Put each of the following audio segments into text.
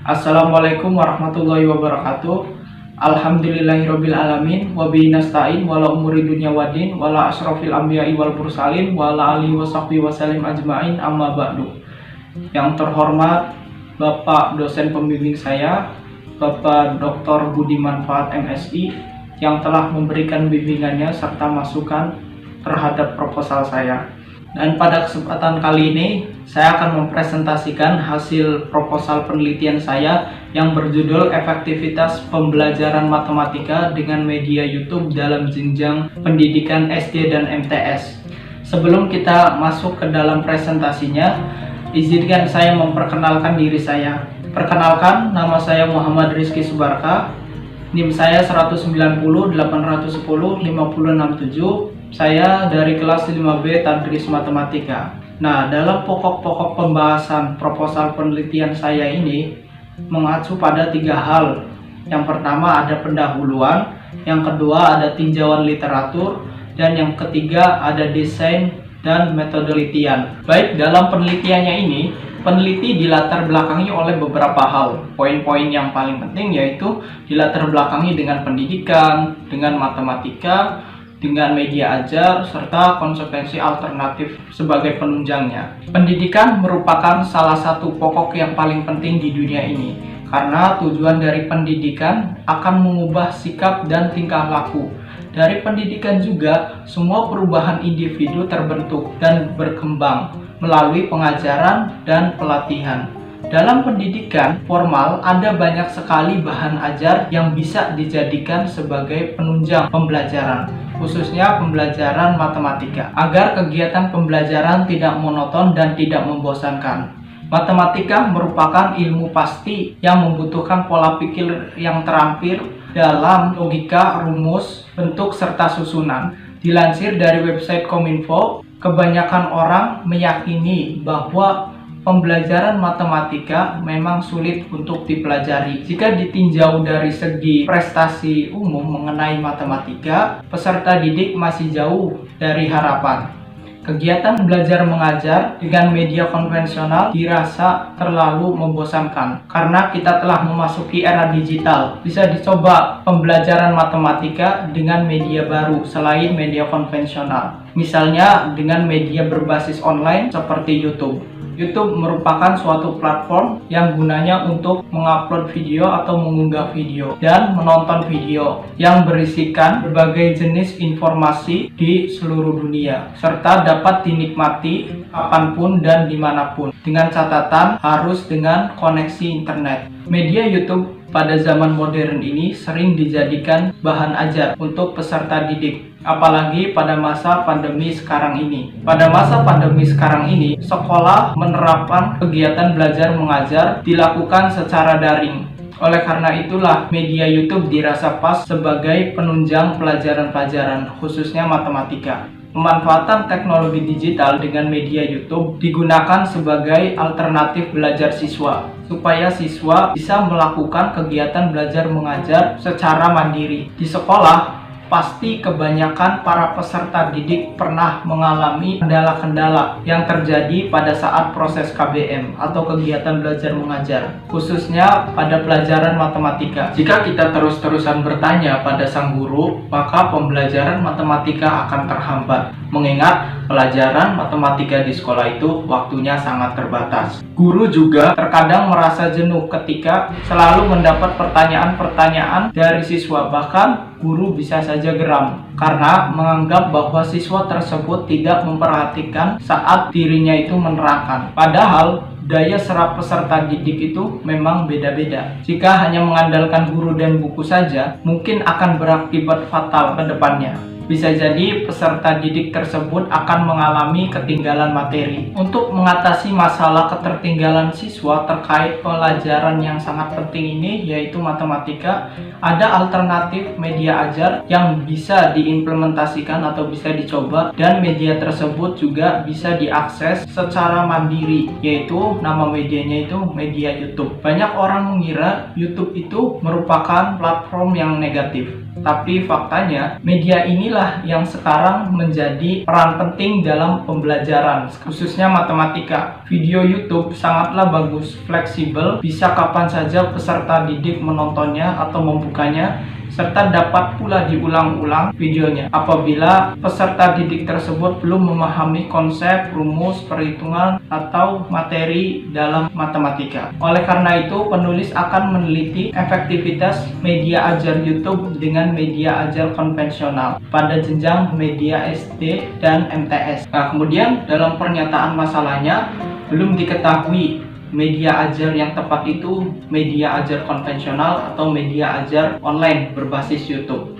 Assalamualaikum warahmatullahi wabarakatuh. Alhamdulillahirabbil alamin wa bihi nasta'in wala umuri dunya waddin wala asrofil anbiya'i wal mursalin wala alihi wasahbihi wasallim ajmain amma ba'du. Yang terhormat Bapak dosen pembimbing saya, Bapak Dr. Budi Manfaat MSI, yang telah memberikan bimbingannya serta masukan terhadap proposal saya. Dan pada kesempatan kali ini, saya akan mempresentasikan hasil proposal penelitian saya yang berjudul Efektivitas Pembelajaran Matematika dengan Media YouTube dalam Jenjang Pendidikan SD dan MTS. Sebelum kita masuk ke dalam presentasinya, izinkan saya memperkenalkan diri saya. Perkenalkan, nama saya Muhammad Rizky Subarka, NIM saya 190 810 5067. Saya dari kelas 5B Tadris Matematika. Nah, dalam pokok-pokok pembahasan proposal penelitian saya ini mengacu pada 3 hal. Yang pertama ada pendahuluan, yang kedua ada tinjauan literatur, dan yang ketiga ada desain dan metode penelitian. Baik, dalam penelitiannya ini, peneliti dilatar belakangi oleh beberapa hal. Poin-poin yang paling penting yaitu dilatar belakangi dengan pendidikan, dengan matematika, dengan media ajar, serta konsekuensi alternatif sebagai penunjangnya. Pendidikan merupakan salah satu pokok yang paling penting di dunia ini, karena tujuan dari pendidikan akan mengubah sikap dan tingkah laku. Dari pendidikan juga, semua perubahan individu terbentuk dan berkembang melalui pengajaran dan pelatihan. Dalam pendidikan formal, ada banyak sekali bahan ajar yang bisa dijadikan sebagai penunjang pembelajaran, khususnya pembelajaran matematika, agar kegiatan pembelajaran tidak monoton dan tidak membosankan. Matematika merupakan ilmu pasti yang membutuhkan pola pikir yang terampil dalam logika, rumus, bentuk, serta susunan. Dilansir dari website Kominfo, kebanyakan orang meyakini bahwa pembelajaran matematika memang sulit untuk dipelajari. Jika ditinjau dari segi prestasi umum mengenai matematika, peserta didik masih jauh dari harapan. Kegiatan belajar mengajar dengan media konvensional dirasa terlalu membosankan karena kita telah memasuki era digital. Bisa dicoba pembelajaran matematika dengan media baru selain media konvensional. Misalnya dengan media berbasis online seperti YouTube. YouTube merupakan suatu platform yang gunanya untuk mengupload video atau mengunggah video dan menonton video yang berisikan berbagai jenis informasi di seluruh dunia, serta dapat dinikmati kapanpun dan dimanapun, dengan catatan harus dengan koneksi internet. Media YouTube pada zaman modern ini sering dijadikan bahan ajar untuk peserta didik, apalagi pada masa pandemi sekarang ini. Pada masa pandemi sekarang ini, sekolah menerapkan kegiatan belajar mengajar dilakukan secara daring. Oleh karena itulah, media YouTube dirasa pas sebagai penunjang pelajaran-pelajaran, khususnya matematika. Pemanfaatan teknologi digital dengan media YouTube digunakan sebagai alternatif belajar siswa, supaya siswa bisa melakukan kegiatan belajar mengajar secara mandiri. Di sekolah, pasti kebanyakan para peserta didik pernah mengalami kendala-kendala yang terjadi pada saat proses KBM atau kegiatan belajar mengajar, khususnya pada pelajaran matematika. Jika kita terus-terusan bertanya pada sang guru, maka pembelajaran matematika akan terhambat, mengingat pelajaran matematika di sekolah itu waktunya sangat terbatas. Guru juga terkadang merasa jenuh ketika selalu mendapat pertanyaan-pertanyaan dari siswa, bahkan guru bisa saja geram karena menganggap bahwa siswa tersebut tidak memperhatikan saat dirinya itu menerangkan. Padahal daya serap peserta didik itu memang beda-beda. Jika hanya mengandalkan guru dan buku saja, mungkin akan berakibat fatal ke depannya. Bisa jadi peserta didik tersebut akan mengalami ketinggalan materi. Untuk mengatasi masalah ketertinggalan siswa terkait pelajaran yang sangat penting ini, yaitu matematika, ada alternatif media ajar yang bisa diimplementasikan atau bisa dicoba, dan media tersebut juga bisa diakses secara mandiri, yaitu nama medianya itu media YouTube. Banyak orang mengira YouTube itu merupakan platform yang negatif. Tapi faktanya, media inilah yang sekarang menjadi peran penting dalam pembelajaran, khususnya matematika. Video YouTube sangatlah bagus, fleksibel, bisa kapan saja peserta didik menontonnya atau membukanya, serta dapat pula diulang-ulang videonya apabila peserta didik tersebut belum memahami konsep, rumus, perhitungan, atau materi dalam matematika. Oleh karena itu, penulis akan meneliti efektivitas media ajar YouTube dengan media ajar konvensional pada jenjang media SD dan MTS. Nah, kemudian dalam pernyataan masalahnya, belum diketahui media ajar yang tepat itu media ajar konvensional atau media ajar online berbasis YouTube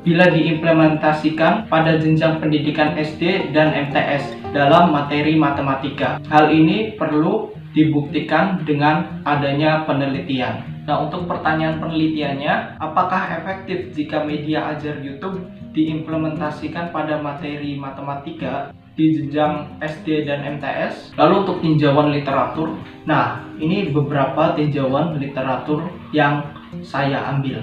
bila diimplementasikan pada jenjang pendidikan SD dan MTS dalam materi matematika. Hal ini perlu dibuktikan dengan adanya penelitian. Nah, untuk pertanyaan penelitiannya, apakah efektif jika media ajar YouTube diimplementasikan pada materi matematika di jenjang SD dan MTS? Lalu untuk tinjauan literatur, nah ini beberapa tinjauan literatur yang saya ambil.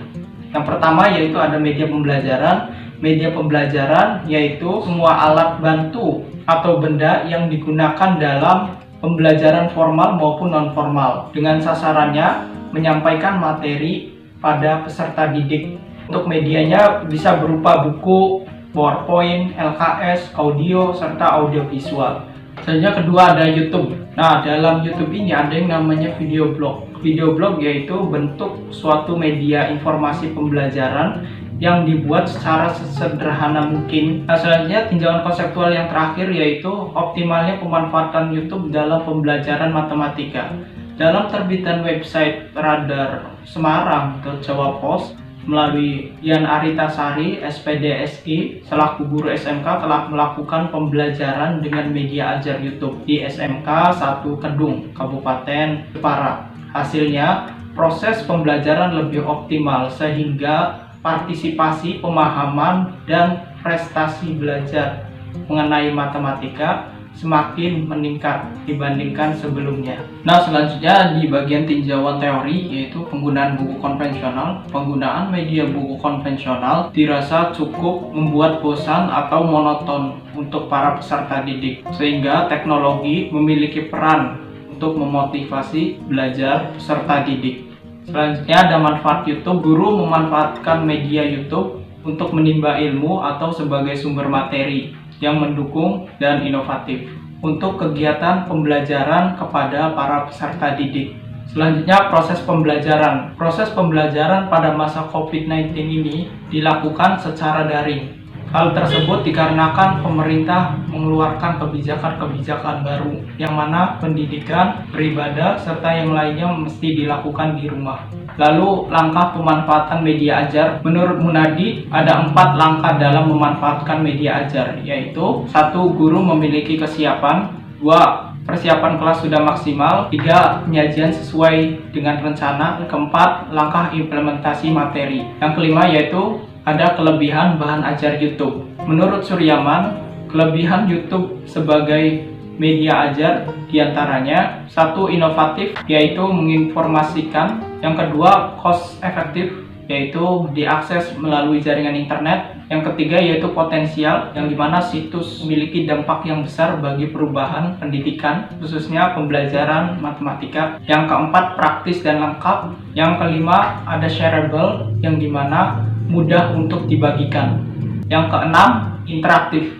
Yang pertama yaitu ada media pembelajaran. Media pembelajaran yaitu semua alat bantu atau benda yang digunakan dalam pembelajaran formal maupun non-formal dengan sasarannya menyampaikan materi pada peserta didik. Untuk medianya bisa berupa buku, PowerPoint, LKS, audio, serta audiovisual. Selanjutnya kedua ada YouTube. Nah, dalam YouTube ini ada yang namanya video blog. Video blog yaitu bentuk suatu media informasi pembelajaran yang dibuat secara sesederhana mungkin. Nah, selanjutnya tinjauan konseptual yang terakhir yaitu optimalnya pemanfaatan YouTube dalam pembelajaran matematika. Dalam terbitan website Radar Semarang ke Jawa Pos, melalui Yan Aritasari, SPDSI, selaku guru SMK telah melakukan pembelajaran dengan media ajar YouTube di SMK 1 Kedung, Kabupaten Jepara. Hasilnya, proses pembelajaran lebih optimal sehingga partisipasi, pemahaman, dan prestasi belajar mengenai matematika semakin meningkat dibandingkan sebelumnya. Nah, selanjutnya di bagian tinjauan teori yaitu penggunaan buku konvensional. Penggunaan media buku konvensional dirasa cukup membuat bosan atau monoton untuk para peserta didik, sehingga teknologi memiliki peran untuk memotivasi belajar peserta didik. Selanjutnya ada manfaat YouTube. Guru memanfaatkan media YouTube untuk menimba ilmu atau sebagai sumber materi yang mendukung dan inovatif untuk kegiatan pembelajaran kepada para peserta didik. Selanjutnya proses pembelajaran. Proses pembelajaran pada masa COVID-19 ini dilakukan secara daring. Hal tersebut dikarenakan pemerintah mengeluarkan kebijakan-kebijakan baru yang mana pendidikan, beribadah, serta yang lainnya mesti dilakukan di rumah. Lalu langkah pemanfaatan media ajar. Menurut Munadi ada 4 langkah dalam memanfaatkan media ajar, yaitu 1. Guru memiliki kesiapan, 2. Persiapan kelas sudah maksimal, 3. Penyajian sesuai dengan rencana, keempat, langkah implementasi materi. Yang kelima yaitu ada kelebihan bahan ajar YouTube. Menurut Suryaman, kelebihan YouTube sebagai media ajar diantaranya 1. Inovatif, yaitu menginformasikan. Yang kedua, cost efektif, yaitu diakses melalui jaringan internet. Yang ketiga yaitu potensial, yang dimana situs memiliki dampak yang besar bagi perubahan pendidikan, khususnya pembelajaran matematika. Yang keempat, praktis dan lengkap. Yang kelima, ada shareable, yang dimana mudah untuk dibagikan. Yang keenam, interaktif,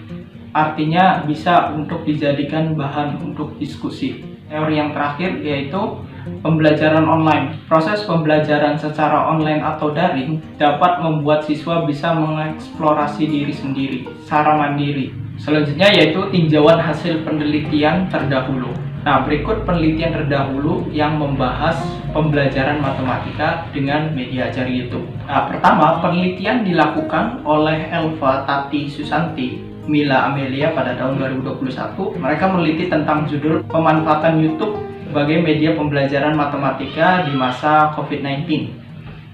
artinya bisa untuk dijadikan bahan untuk diskusi. Teori yang terakhir yaitu pembelajaran online. Proses pembelajaran secara online atau daring dapat membuat siswa bisa mengeksplorasi diri sendiri secara mandiri. Selanjutnya yaitu tinjauan hasil penelitian terdahulu. Nah, berikut penelitian terdahulu yang membahas pembelajaran matematika dengan media ajar YouTube. Nah, pertama, penelitian dilakukan oleh Elva Tati Susanti, Mila Amelia pada tahun 2021. Mereka meneliti tentang judul pemanfaatan YouTube sebagai media pembelajaran matematika di masa COVID-19.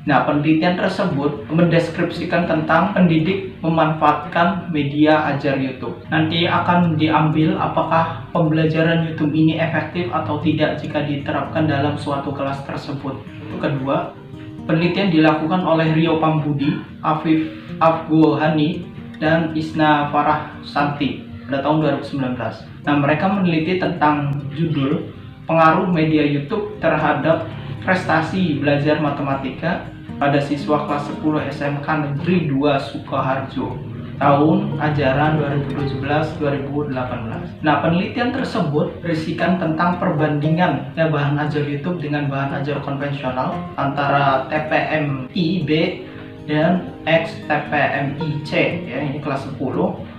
Nah, penelitian tersebut mendeskripsikan tentang pendidik memanfaatkan media ajar YouTube. Nanti akan diambil apakah pembelajaran YouTube ini efektif atau tidak jika diterapkan dalam suatu kelas tersebut. Itu kedua. Penelitian dilakukan oleh Rio Pambudi, Afif Afgohani, dan Isna Farah Santi pada tahun 2019. Nah, mereka meneliti tentang judul pengaruh media YouTube terhadap prestasi belajar matematika pada siswa kelas 10 SMK Negeri 2 Sukoharjo tahun ajaran 2017-2018. Nah, penelitian tersebut berisikan tentang perbandingan bahan ajar YouTube dengan bahan ajar konvensional antara TPMI B dan XTPMI C, ya, ini kelas 10.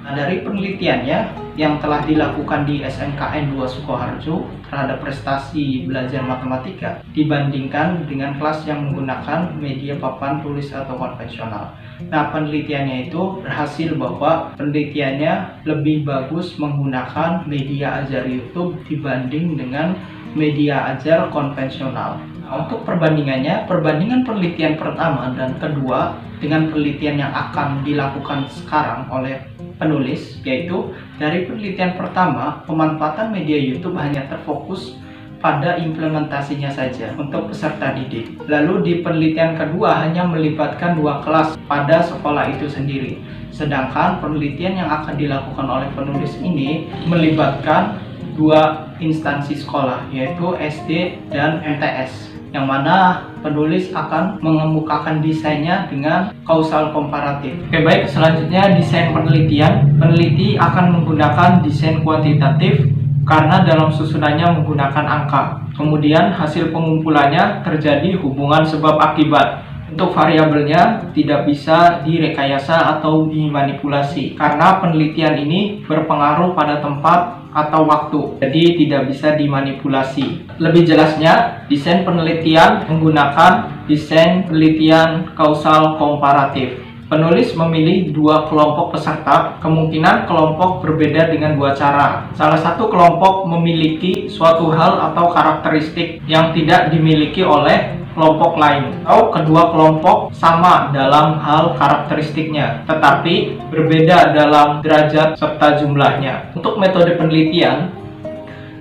Nah, dari penelitiannya yang telah dilakukan di SMKN 2 Sukoharjo terhadap prestasi belajar matematika dibandingkan dengan kelas yang menggunakan media papan tulis atau konvensional. Nah, penelitiannya itu berhasil bahwa penelitiannya lebih bagus menggunakan media ajar YouTube dibanding dengan media ajar konvensional. Nah, untuk perbandingannya, perbandingan penelitian pertama dan kedua dengan penelitian yang akan dilakukan sekarang oleh penulis, yaitu dari penelitian pertama, pemanfaatan media YouTube hanya terfokus pada implementasinya saja untuk peserta didik. Lalu di penelitian kedua hanya melibatkan 2 kelas pada sekolah itu sendiri. Sedangkan penelitian yang akan dilakukan oleh penulis ini melibatkan 2 instansi sekolah, yaitu SD dan MTS, yang mana penulis akan mengemukakan desainnya dengan kausal komparatif. Oke, baik, selanjutnya desain penelitian. Peneliti akan menggunakan desain kuantitatif karena dalam susunannya menggunakan angka. Kemudian hasil pengumpulannya terjadi hubungan sebab akibat. Untuk variabelnya tidak bisa direkayasa atau dimanipulasi karena penelitian ini berpengaruh pada tempat atau waktu, jadi tidak bisa dimanipulasi. Lebih jelasnya, desain penelitian menggunakan desain penelitian kausal komparatif. Penulis memilih 2 kelompok peserta, kemungkinan kelompok berbeda dengan 2 cara. Salah satu kelompok memiliki suatu hal atau karakteristik yang tidak dimiliki oleh kelompok lain, atau kedua kelompok sama dalam hal karakteristiknya, tetapi berbeda dalam derajat serta jumlahnya. Untuk metode penelitian,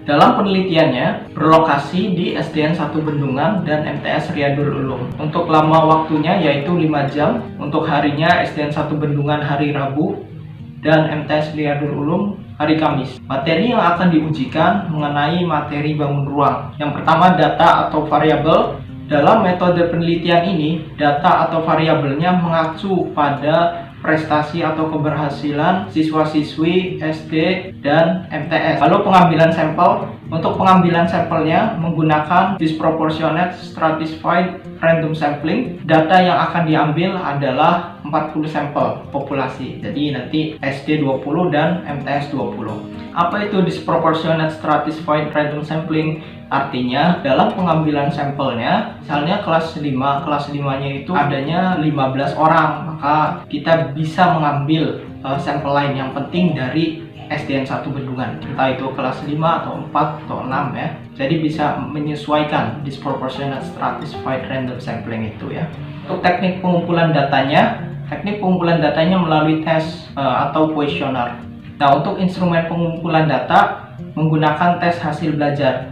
dalam penelitiannya berlokasi di SDN 1 Bendungan dan MTS Riyadul Ulum. Untuk lama waktunya yaitu 5 jam, untuk harinya SDN 1 Bendungan hari Rabu dan MTS Riyadul Ulum hari Kamis. Materi yang akan diujikan mengenai materi bangun ruang. Yang pertama, data atau variabel. Dalam metode penelitian ini, data atau variabelnya mengacu pada prestasi atau keberhasilan siswa-siswi SD dan MTS. Lalu pengambilan sampel. Untuk pengambilan sampelnya menggunakan disproportionate stratified random sampling. Data yang akan diambil adalah 40 sampel populasi. Jadi nanti SD 20 dan MTS 20. Apa itu disproportionate stratified random sampling? Artinya dalam pengambilan sampelnya, misalnya kelas 5, kelas 5-nya itu adanya 15 orang, maka kita bisa mengambil sampel lain yang penting dari SDN 1 Bendungan, entah itu kelas 5 atau 4 atau 6 ya. Jadi bisa menyesuaikan disproportionate stratified random sampling itu ya. Untuk teknik pengumpulan datanya melalui tes atau kuesioner. Nah, untuk instrumen pengumpulan data menggunakan tes hasil belajar.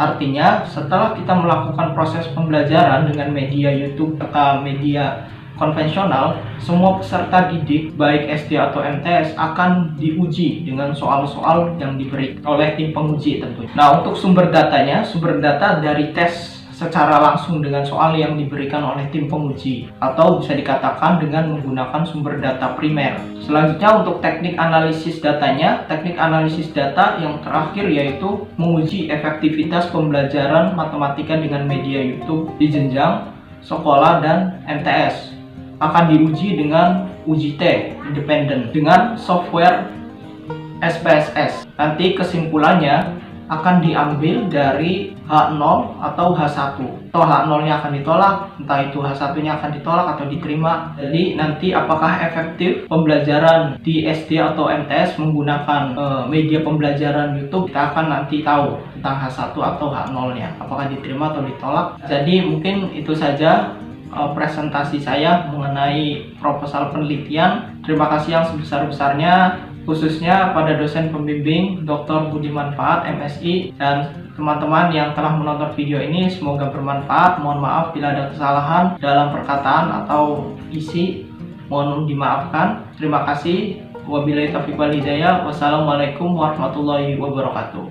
Artinya, setelah kita melakukan proses pembelajaran dengan media YouTube atau media konvensional, semua peserta didik baik SD atau MTS akan diuji dengan soal-soal yang diberi oleh tim penguji tentunya. Nah, untuk sumber datanya, sumber data dari tes secara langsung dengan soal yang diberikan oleh tim penguji, atau bisa dikatakan dengan menggunakan sumber data primer. Selanjutnya untuk teknik analisis datanya, teknik analisis data yang terakhir yaitu menguji efektivitas pembelajaran matematika dengan media YouTube di jenjang sekolah dan MTS. Akan diuji dengan uji T independen dengan software SPSS. Nanti kesimpulannya akan diambil dari H0 atau H1, atau H0-nya akan ditolak, entah itu H1-nya akan ditolak atau diterima. Jadi nanti apakah efektif pembelajaran di SD atau MTS menggunakan media pembelajaran YouTube, kita akan nanti tahu tentang H1 atau H0-nya, apakah diterima atau ditolak. Jadi mungkin itu saja presentasi saya mengenai proposal penelitian. Terima kasih yang sebesar-besarnya. khususnya pada dosen pembimbing Dr. Budi Manfaat MSI, dan teman-teman yang telah menonton video ini semoga bermanfaat. Mohon maaf bila ada kesalahan dalam perkataan atau isi, mohon dimaafkan. Terima kasih. Wabillahi taufiq wal hidayah. Wassalamualaikum warahmatullahi wabarakatuh.